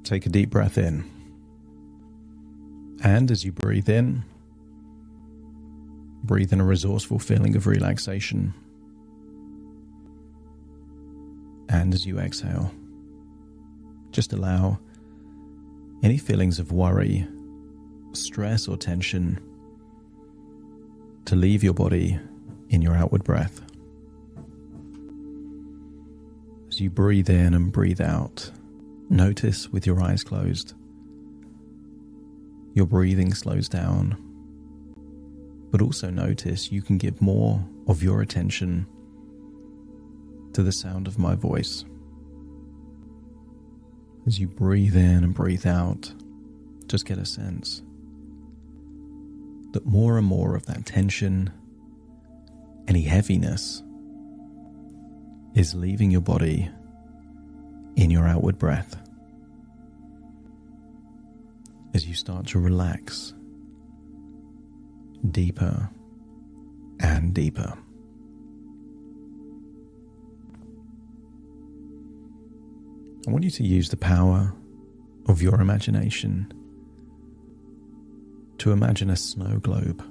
Take a deep breath in. And as you breathe in a resourceful feeling of relaxation. And as you exhale, just allow any feelings of worry, stress, or tension to leave your body in your outward breath. As you breathe in and breathe out, notice with your eyes closed, your breathing slows down, but also notice you can give more of your attention to the sound of my voice. As you breathe in and breathe out, just get a sense that more and more of that tension, any heaviness, is leaving your body in your outward breath. As you start to relax deeper and deeper. I want you to use the power of your imagination to imagine a snow globe.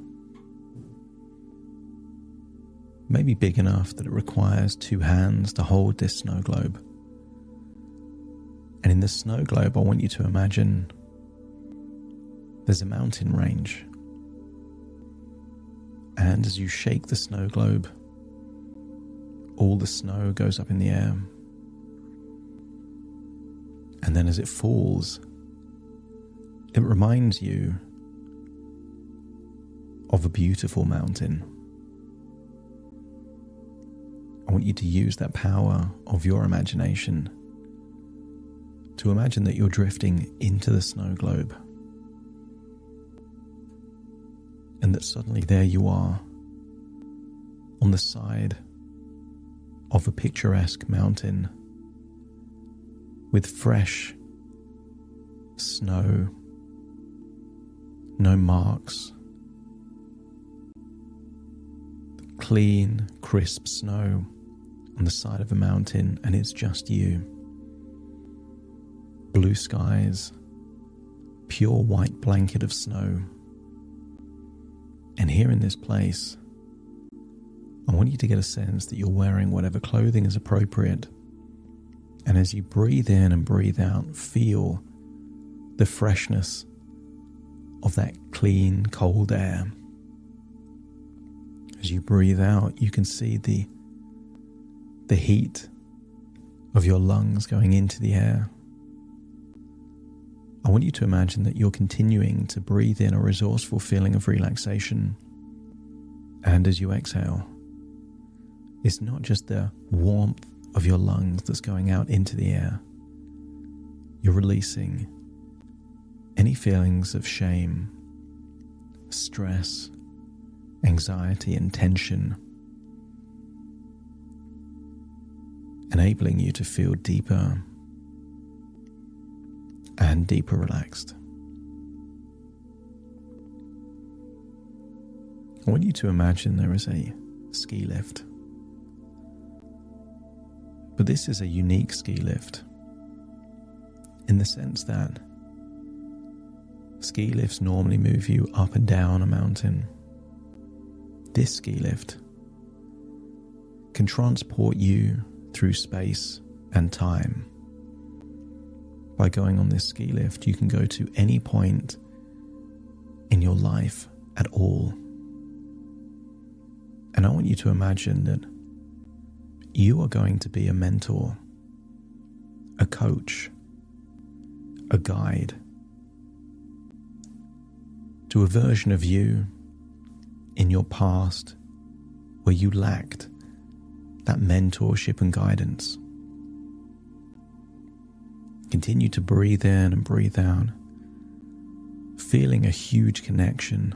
Maybe big enough that it requires 2 hands to hold this snow globe. And in the snow globe, I want you to imagine there's a mountain range. And as you shake the snow globe, all the snow goes up in the air. And then as it falls, it reminds you of a beautiful mountain. I want you to use that power of your imagination to imagine that you're drifting into the snow globe. And that suddenly there you are on the side of a picturesque mountain with fresh snow, no marks, clean, crisp snow on the side of a mountain, and it's just you. Blue skies, pure white blanket of snow. And here in this place, I want you to get a sense that you're wearing whatever clothing is appropriate. And as you breathe in and breathe out, feel the freshness of that clean, cold air. As you breathe out, you can see the heat of your lungs going into the air. I want you to imagine that you're continuing to breathe in a resourceful feeling of relaxation. And as you exhale, it's not just the warmth of your lungs that's going out into the air. You're releasing any feelings of shame, stress, anxiety, and tension, enabling you to feel deeper and deeper relaxed. I want you to imagine there is a ski lift. But this is a unique ski lift in the sense that ski lifts normally move you up and down a mountain. This ski lift can transport you through space and time. By going on this ski lift, you can go to any point in your life at all. And I want you to imagine that you are going to be a mentor, a coach, a guide to a version of you in your past where you lacked that mentorship and guidance. Continue to breathe in and breathe out, feeling a huge connection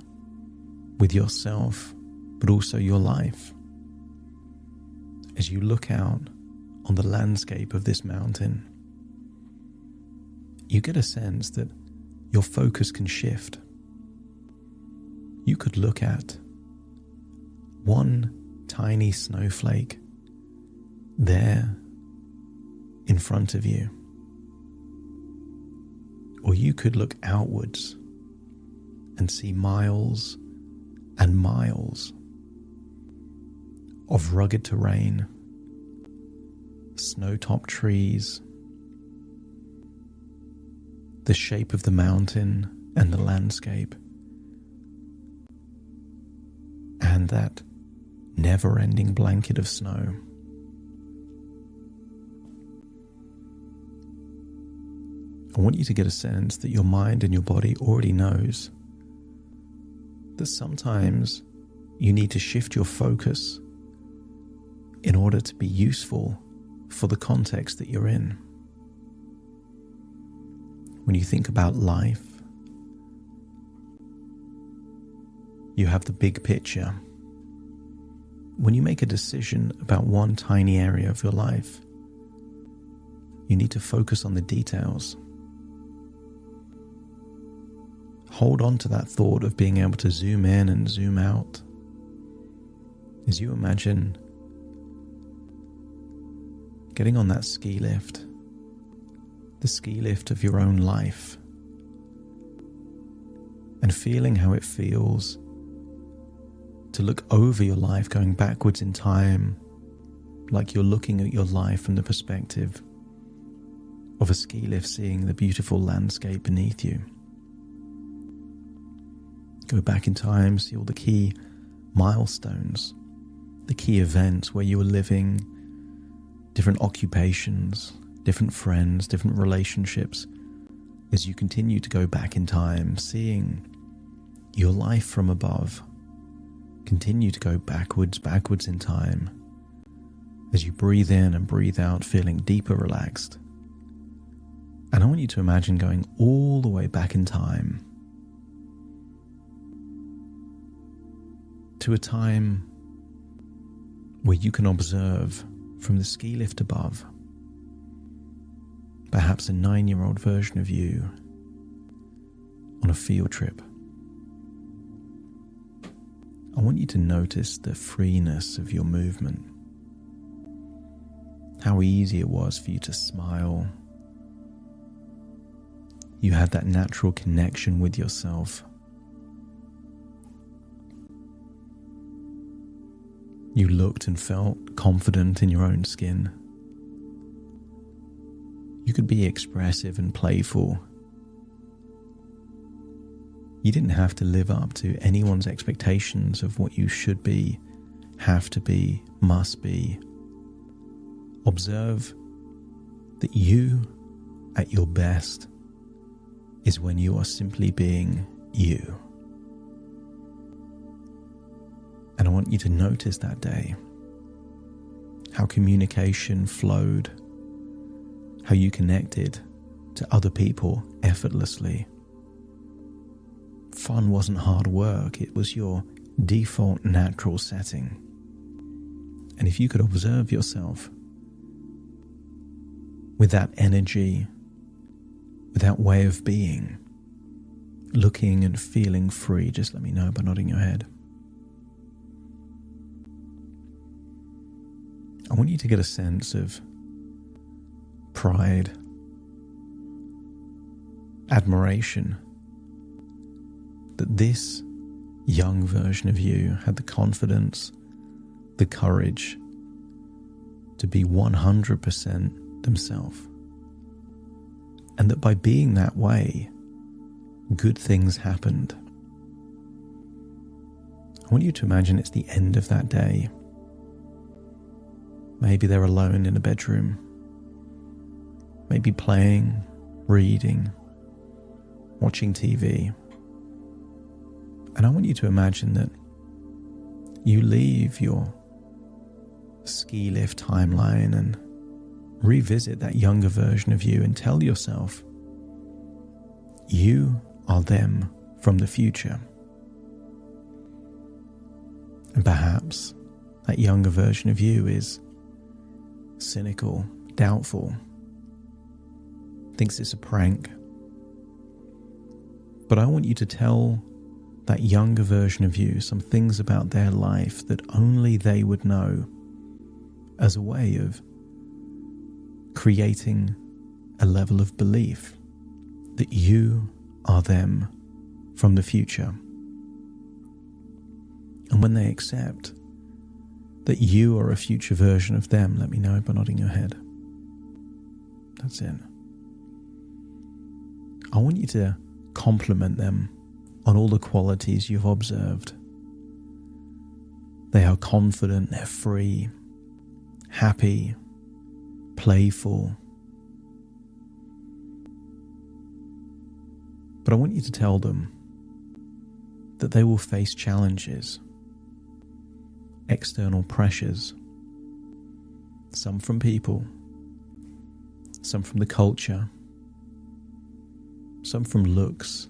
with yourself, but also your life. As you look out on the landscape of this mountain, you get a sense that your focus can shift. You could look at one tiny snowflake there in front of you. you could look outwards and see miles and miles of rugged terrain, snow-topped trees, the shape of the mountain and the landscape, and that never-ending blanket of snow. I want you to get a sense that your mind and your body already knows that sometimes you need to shift your focus in order to be useful for the context that you're in. When you think about life, you have the big picture. When you make a decision about one tiny area of your life, you need to focus on the details. Hold on to that thought of being able to zoom in and zoom out as you imagine getting on that ski lift, the ski lift of your own life, and feeling how it feels to look over your life going backwards in time, like you're looking at your life from the perspective of a ski lift, seeing the beautiful landscape beneath you. Go back in time, see all the key milestones, the key events where you were living, different occupations, different friends, different relationships, as you continue to go back in time, seeing your life from above. Continue to go backwards in time, as you breathe in and breathe out, feeling deeper relaxed. And I want you to imagine going all the way back in time to a time where you can observe from the ski lift above, perhaps a 9-year-old version of you on a field trip. I want you to notice the freeness of your movement, how easy it was for you to smile. You had that natural connection with yourself. You looked and felt confident in your own skin. You could be expressive and playful. You didn't have to live up to anyone's expectations of what you should be, have to be, must be. Observe that you, at your best, is when you are simply being you. And I want you to notice that day, how communication flowed, how you connected to other people effortlessly. Fun wasn't hard work, it was your default natural setting. And if you could observe yourself with that energy, with that way of being, looking and feeling free, just let me know by nodding your head. I want you to get a sense of pride, admiration, that this young version of you had the confidence, the courage to be 100% themselves. And that by being that way, good things happened. I want you to imagine it's the end of that day. Maybe they're alone in a bedroom, maybe playing, reading, watching TV. And I want you to imagine that you leave your ski lift timeline and revisit that younger version of you and tell yourself, you are them from the future. And perhaps that younger version of you is cynical, doubtful, thinks it's a prank. But I want you to tell that younger version of you some things about their life that only they would know, as a way of creating a level of belief that you are them from the future. And when they accept that you are a future version of them, let me know by nodding your head. That's it. I want you to compliment them on all the qualities you've observed. They are confident, they're free, happy, playful. But I want you to tell them that they will face challenges, external pressures, some from people, some from the culture, some from looks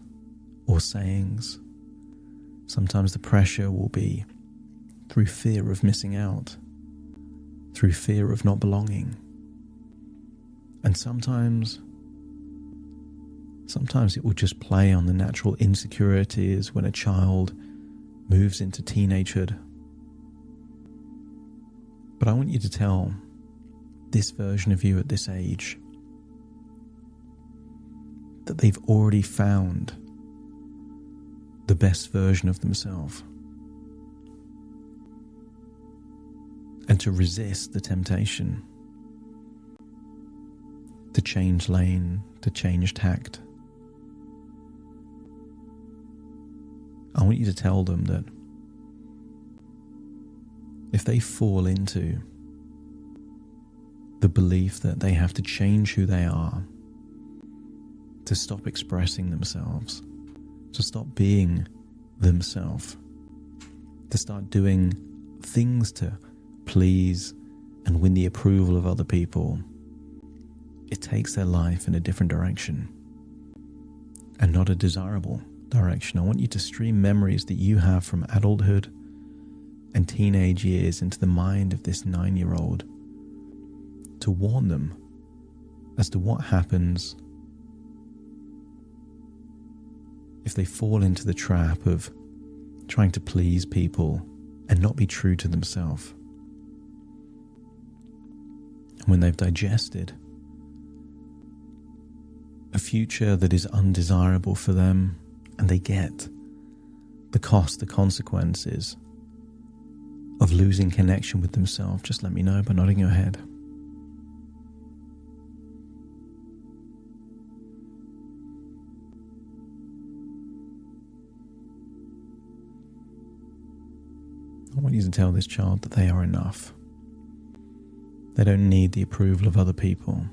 or sayings. Sometimes the pressure will be through fear of missing out, through fear of not belonging. And sometimes it will just play on the natural insecurities when a child moves into teenagehood. But I want you to tell this version of you at this age that they've already found the best version of themselves, and to resist the temptation to change lane, to change tact. I want you to tell them that if they fall into the belief that they have to change who they are, to stop expressing themselves, to stop being themselves, to start doing things to please and win the approval of other people, it takes their life in a different direction and not a desirable direction. I want you to stream memories that you have from adulthood and teenage years into the mind of this 9-year-old to warn them as to what happens if they fall into the trap of trying to please people and not be true to themselves. And when they've digested a future that is undesirable for them, and they get the cost, the consequences of losing connection with themselves, just let me know by nodding your head. I want you to tell this child that they are enough. They don't need the approval of other people.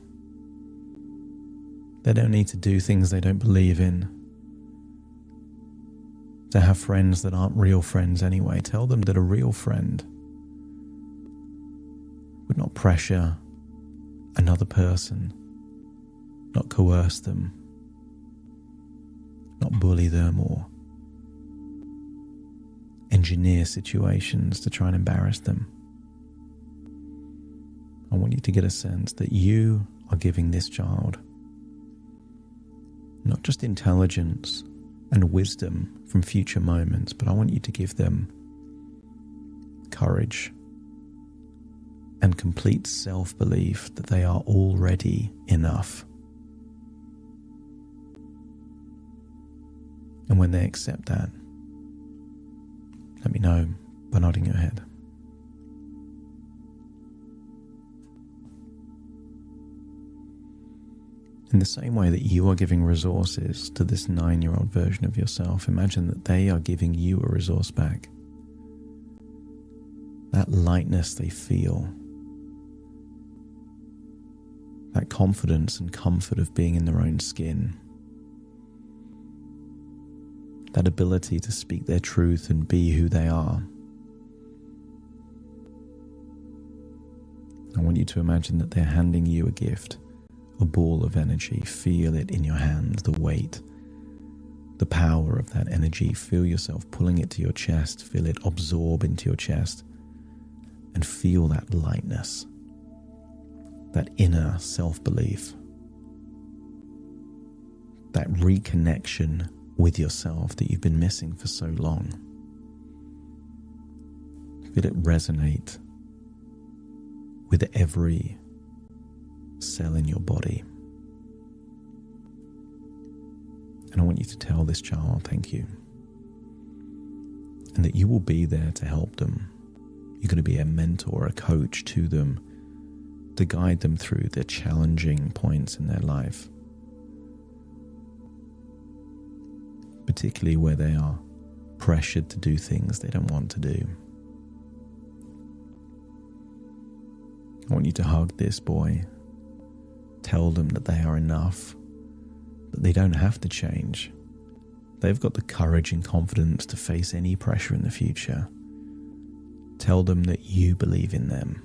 They don't need to do things they don't believe in, to have friends that aren't real friends anyway. Tell them that a real friend would not pressure another person, not coerce them, not bully them or engineer situations to try and embarrass them. I want you to get a sense that you are giving this child not just intelligence and wisdom from future moments, but I want you to give them courage and complete self-belief that they are already enough. And when they accept that, let me know by nodding your head. In the same way that you are giving resources to this 9-year-old version of yourself, imagine that they are giving you a resource back. That lightness they feel, that confidence and comfort of being in their own skin, that ability to speak their truth and be who they are. I want you to imagine that they're handing you a gift, a ball of energy. Feel it in your hands, the weight, the power of that energy. Feel yourself pulling it to your chest. Feel it absorb into your chest and feel that lightness, that inner self-belief, that reconnection with yourself that you've been missing for so long. Feel it resonate with every cell in your body. want you to tell this child thank you. And that you will be there to help them. You're going to be a mentor, a coach to them, to guide them through the challenging points in their life. Particularly where they are pressured to do things they don't want to do. I want you to hug this boy. Tell them that they are enough, that they don't have to change. They've got the courage and confidence to face any pressure in the future. Tell them that you believe in them.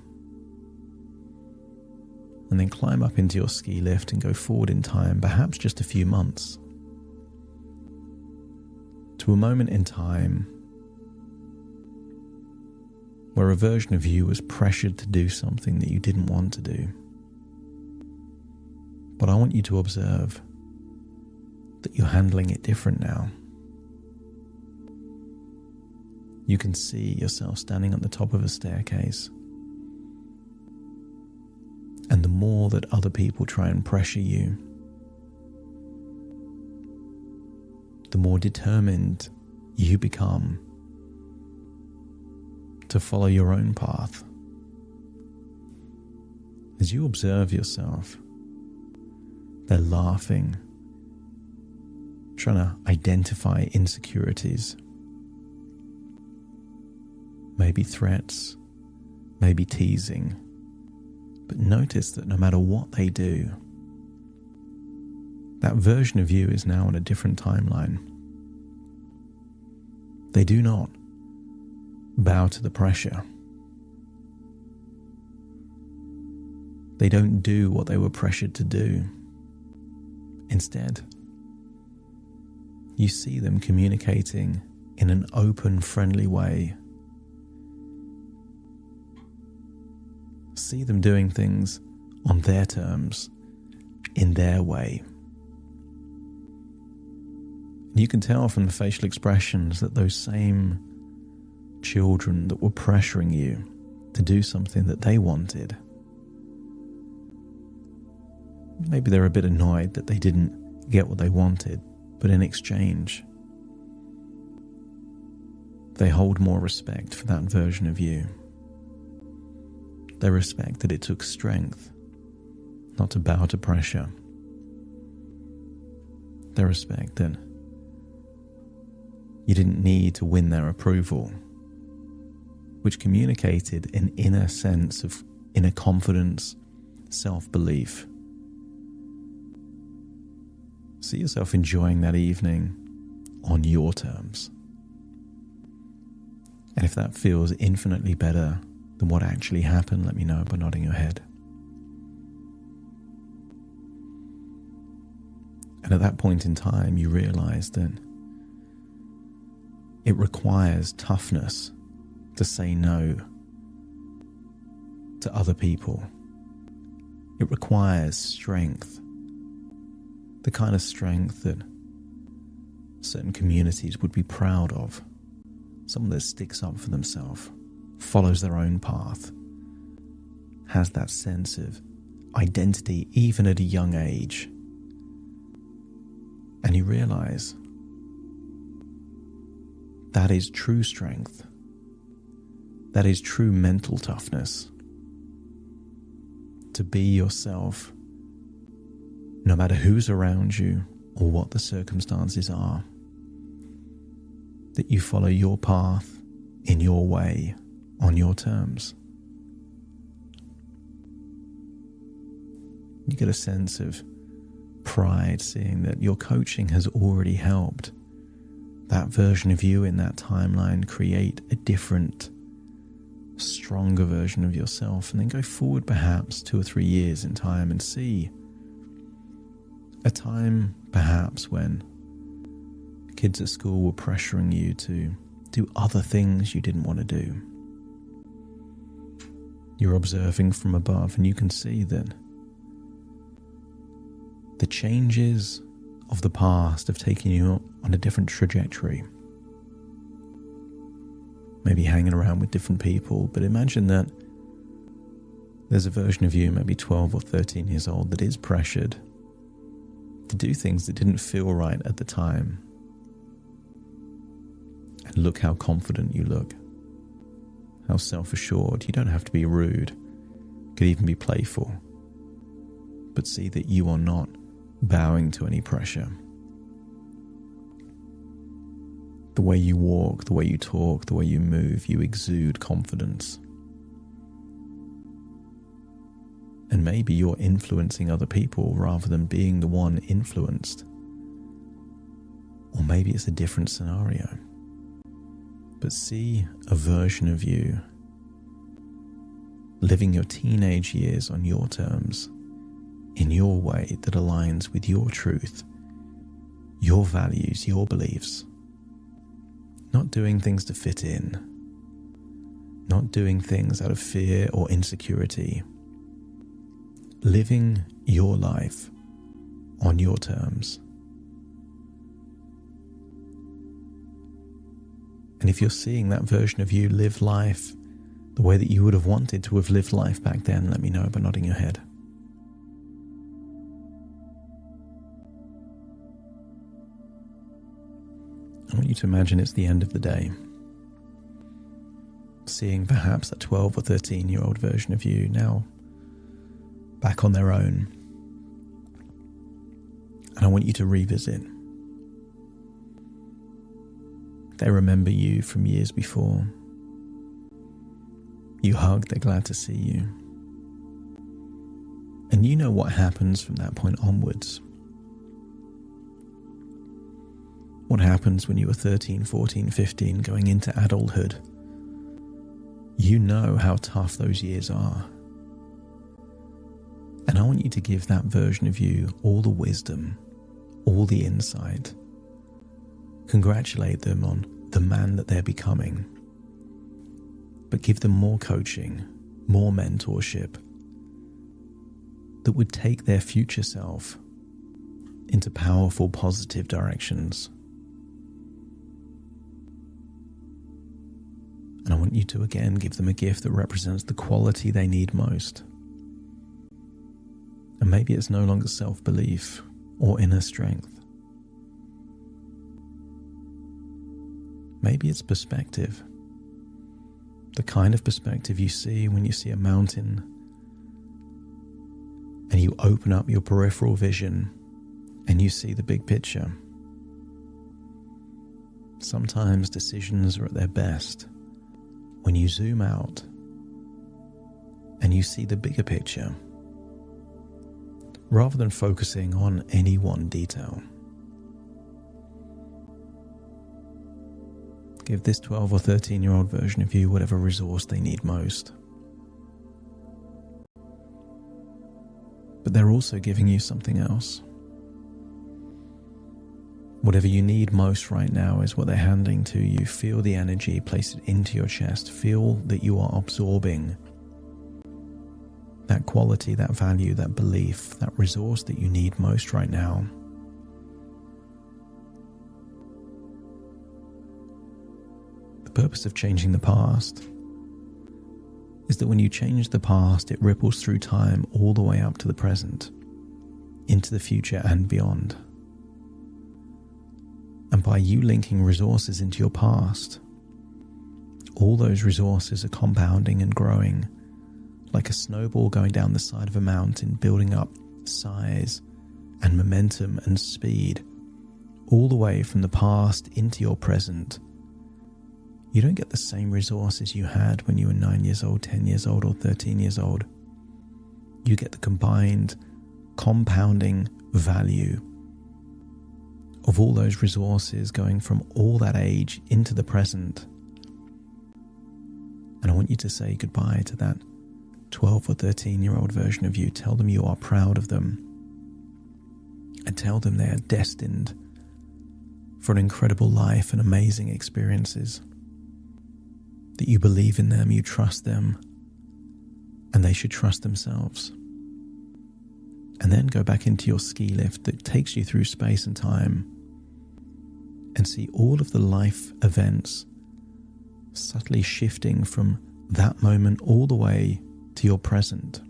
And then climb up into your ski lift and go forward in time, perhaps just a few months, to a moment in time where a version of you was pressured to do something that you didn't want to do. But I want you to observe that you're handling it different now. You can see yourself standing at the top of a staircase. And the more that other people try and pressure you, the more determined you become to follow your own path. As you observe yourself, they're laughing, trying to identify insecurities, maybe threats, maybe teasing. But notice that no matter what they do, that version of you is now on a different timeline. They do not bow to the pressure. They don't do what they were pressured to do. Instead, you see them communicating in an open, friendly way. See them doing things on their terms, in their way. You can tell from the facial expressions that those same children that were pressuring you to do something that they wanted, maybe they're a bit annoyed that they didn't get what they wanted, but in exchange, they hold more respect for that version of you. They respect that it took strength not to bow to pressure. They respect that you didn't need to win their approval, which communicated an inner sense of inner confidence, self-belief. See yourself enjoying that evening on your terms. And if that feels infinitely better than what actually happened, let me know by nodding your head. And at that point in time, you realize that it requires toughness to say no to other people. It requires strength, the kind of strength that certain communities would be proud of. Someone that sticks up for themselves, follows their own path, has that sense of identity even at a young age. And you realize that is true strength. That is true mental toughness. To be yourself, no matter who's around you or what the circumstances are. That you follow your path in your way, on your terms. You get a sense of pride seeing that your coaching has already helped that version of you in that timeline create a different, stronger version of yourself, and then go forward perhaps 2 or 3 years in time and see a time perhaps when kids at school were pressuring you to do other things you didn't want to do. You're observing from above and you can see that the changes of the past have taken you on a different trajectory. Maybe hanging around with different people, but imagine that there's a version of you, maybe 12 or 13 years old, that is pressured to do things that didn't feel right at the time. And look how confident you look. How self-assured. You don't have to be rude. You could even be playful. But see that you are not bowing to any pressure. The way you walk, the way you talk, the way you move, you exude confidence. And maybe you're influencing other people rather than being the one influenced. Or maybe it's a different scenario. But see a version of you living your teenage years on your terms, in your way that aligns with your truth, your values, your beliefs. Not doing things to fit in. Not doing things out of fear or insecurity. Living your life on your terms. And if you're seeing that version of you live life the way that you would have wanted to have lived life back then, let me know by nodding your head. I want you to imagine it's the end of the day. Seeing perhaps that 12 or 13-year-old version of you now back on their own. And I want you to revisit. They remember you from years before. You hug, they're glad to see you. And you know what happens from that point onwards. What happens when you were 13, 14, 15, going into adulthood? You know how tough those years are. And I want you to give that version of you all the wisdom, all the insight. Congratulate them on the man that they're becoming. But give them more coaching, more mentorship that would take their future self into powerful, positive directions. And I want you to again give them a gift that represents the quality they need most. And maybe it's no longer self-belief or inner strength. Maybe it's perspective. The kind of perspective you see when you see a mountain and you open up your peripheral vision and you see the big picture. Sometimes decisions are at their best when you zoom out and you see the bigger picture, rather than focusing on any one detail. Give this 12 or 13-year-old version of you whatever resource they need most. But they're also giving you something else. Whatever you need most right now is what they're handing to you. Feel the energy, place it into your chest. Feel that you are absorbing that quality, that value, that belief, that resource that you need most right now. The purpose of changing the past is that when you change the past, it ripples through time all the way up to the present, into the future and beyond. And by you linking resources into your past, all those resources are compounding and growing like a snowball going down the side of a mountain, building up size and momentum and speed all the way from the past into your present. You don't get the same resources you had when you were 9 years old, 10 years old, or 13 years old. You get the combined compounding value of all those resources going from all that age into the present. And I want you to say goodbye to that 12 or 13-year-old version of you. Tell them you are proud of them. And tell them they are destined for an incredible life and amazing experiences. That you believe in them, you trust them, and they should trust themselves. And then go back into your ski lift that takes you through space and time and see all of the life events subtly shifting from that moment all the way to your present.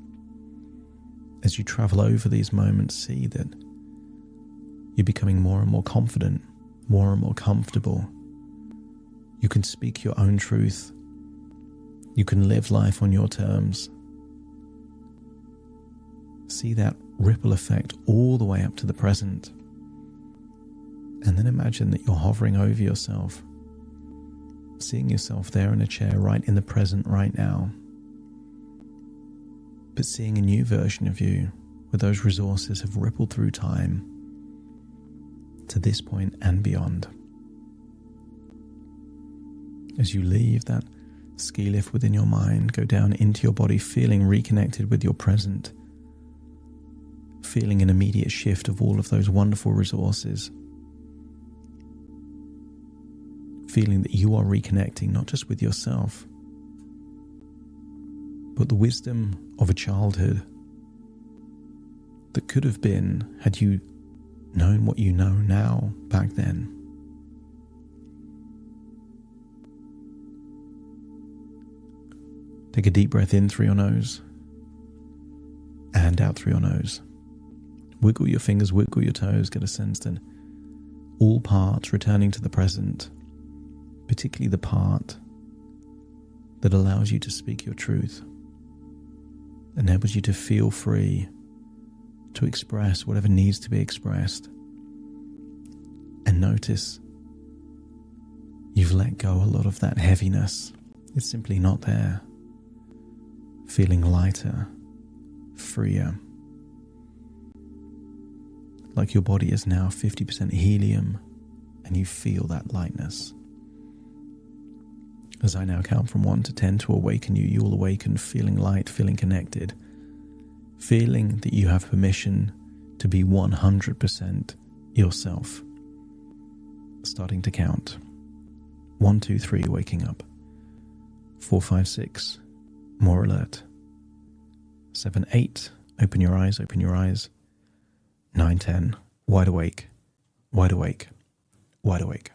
As you travel over these moments, see that You're becoming more and more confident, more and more comfortable. You can speak your own truth. You can live life on your terms. See that ripple effect all the way up to the present. And then imagine that you're hovering over yourself, seeing yourself there in a chair right in the present right now, but seeing a new version of you where those resources have rippled through time to this point and beyond. As you leave that ski lift within your mind, go down into your body, feeling reconnected with your present, feeling an immediate shift of all of those wonderful resources, feeling that you are reconnecting not just with yourself, but the wisdom of a childhood that could have been had you known what you know now back then. Take a deep breath in through your nose and out through your nose. Wiggle your fingers, wiggle your toes, get a sense that all parts returning to the present, particularly the part that allows you to speak your truth, enables you to feel free to express whatever needs to be expressed. And notice you've let go a lot of that heaviness. It's simply not there. Feeling lighter, freer. Like your body is now 50% helium and you feel that lightness. As I now count from 1 to 10 to awaken you, you will awaken feeling light, feeling connected, feeling that you have permission to be 100% yourself. Starting to count. 1, 2, 3, waking up. 4, 5, 6, more alert. 7, 8, open your eyes, open your eyes. 9, 10, wide awake, wide awake, wide awake.